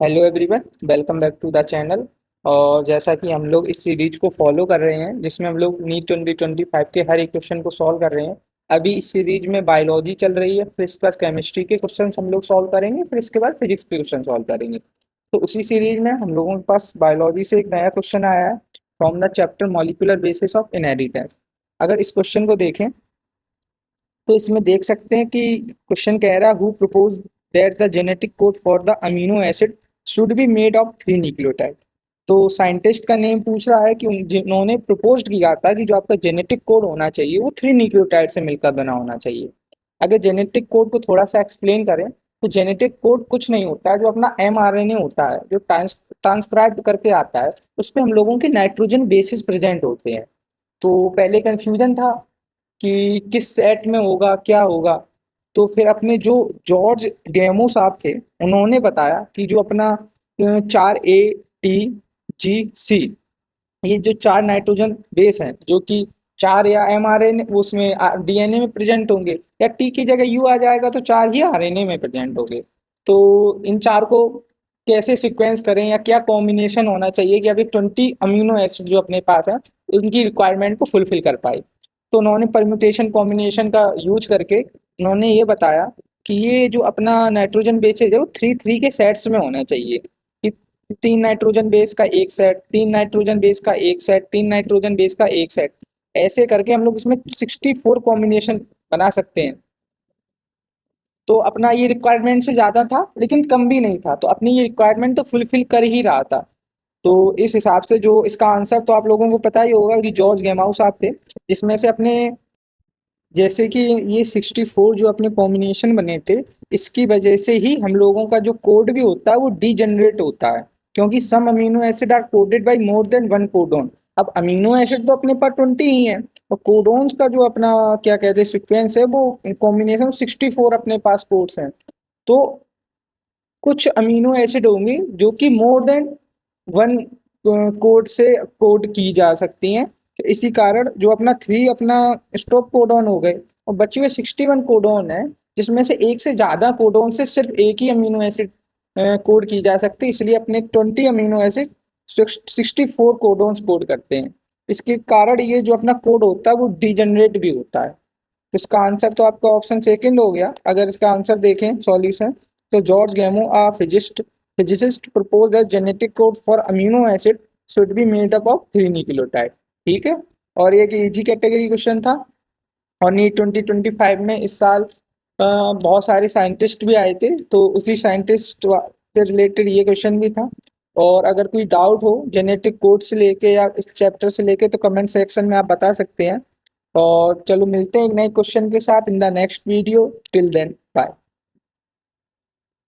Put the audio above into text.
Hello everyone, welcome back to the channel. और जैसा कि हम लोग इस सीरीज को फॉलो कर रहे हैं जिसमें हम लोग नीट 2025 के हर एक क्वेश्चन को सॉल्व कर रहे हैं। अभी इस सीरीज में बायोलॉजी चल रही है, फिर इसके बाद केमिस्ट्री के क्वेश्चन हम लोग सॉल्व करेंगे, फिर इसके बाद फिजिक्स के क्वेश्चन सॉल्व करेंगे। तो उसी सीरीज में हम लोगों के पास बायोलॉजी से एक नया क्वेश्चन आया है, from the chapter molecular basis of inheritance. अगर इस क्वेश्चन को देखें तो इसमें देख सकते हैं कि क्वेश्चन कह रहा है who propose that the genetic code for the amino acid should be made of 3 nucleotide. तो साइंटिस्ट का नेम पूछ रहा है कि जिन्होंने प्रपोज किया था कि जो आपका जेनेटिक कोड होना चाहिए वो 3 न्यूक्लियोटाइड से मिलकर बना होना चाहिए। अगर जेनेटिक कोड को थोड़ा सा एक्सप्लेन करें तो जेनेटिक कोड कुछ नहीं होता है, जो अपना mRNA होता है जो ट्रांसक्राइब करके आता है, उस पर हम लोगों के नाइट्रोजन बेसिस प्रेजेंट होते हैं। तो पहले कंफ्यूजन था कि किस सेट में होगा क्या होगा। तो फिर अपने जो जॉर्ज डेमो साहब थे उन्होंने बताया कि जो अपना 4 A T G C, ये जो 4 नाइट्रोजन बेस हैं जो कि 4 या mRNA उसमें डीएनए में प्रेजेंट होंगे, या टी की जगह यू आ जाएगा तो 4 ही आरएनए में प्रेजेंट होंगे। तो इन 4 को कैसे सीक्वेंस करें या क्या कॉम्बिनेशन होना चाहिए कि अभी 20 अमीनो एसिड जो अपने पास है उनकी रिक्वायरमेंट को फुलफिल कर पाए। तो उन्होंने परम्यूटेशन कॉम्बिनेशन का यूज करके उन्होंने ये बताया कि ये जो अपना नाइट्रोजन बेसिस है वो 3 3 के सेट्स में होना चाहिए, कि 3 नाइट्रोजन बेस का एक सेट, 3 नाइट्रोजन बेस का एक सेट, 3 नाइट्रोजन बेस का एक सेट। ऐसे करके हम लोग इसमें 64 कॉम्बिनेशन बना सकते हैं। तो अपना ये रिक्वायरमेंट से ज़्यादा था लेकिन कम भी नहीं था, तो अपनी ये रिक्वायरमेंट तो फुलफिल कर ही रहा था। तो इस हिसाब से जो इसका आंसर तो आप लोगों को पता ही होगा कि जॉर्ज गेमाउ साहब थे, जिसमें से अपने जैसे कि ये 64 जो अपने कॉम्बिनेशन बने थे, इसकी वजह से ही हम लोगों का जो कोड भी होता है वो डीजनरेट होता है, क्योंकि some amino acid are coded by more than one codon. अब अमीनो एसिड तो अपने पास 20 ही है, और कोडोन्स का जो अपना क्या कहते हैं सीक्वेंस है वो कॉम्बिनेशन 64 अपने पास कोड्स हैं। तो कुछ अमीनो एसिड होंगे जो कि मोर देन वन कोड से कोड की जा सकती हैं। तो इसी कारण जो अपना 3 अपना स्टॉप कोडॉन हो गए, और बचे हुए 61 कोडॉन है, जिसमें से एक से ज़्यादा कोडॉन से सिर्फ एक ही अमीनो एसिड कोड की जा सकती है, इसलिए अपने 20 अमीनो एसिड 64 कोडॉन्स कोड करते हैं। इसके कारण ये जो अपना कोड होता है वो डिजनरेट भी होता है। तो इसका आंसर तो आपका ऑप्शन सेकंड हो गया। अगर इसका आंसर देखें सॉल्यूशन, तो George Gamow a physicist propose that genetic code for amino acid should be made up of 3 nucleotide. ठीक है। और ये एक इजी कैटेगरी क्वेश्चन था, और नीट 2025 में इस साल बहुत सारे साइंटिस्ट भी आए थे, तो उसी साइंटिस्ट से रिलेटेड ये क्वेश्चन भी था। और अगर कोई डाउट हो जेनेटिक कोड से लेके या इस चैप्टर से लेके तो कमेंट सेक्शन में आप बता सकते हैं। और चलो मिलते हैं एक नए क्वेश्चन के साथ in the next video. Till then bye.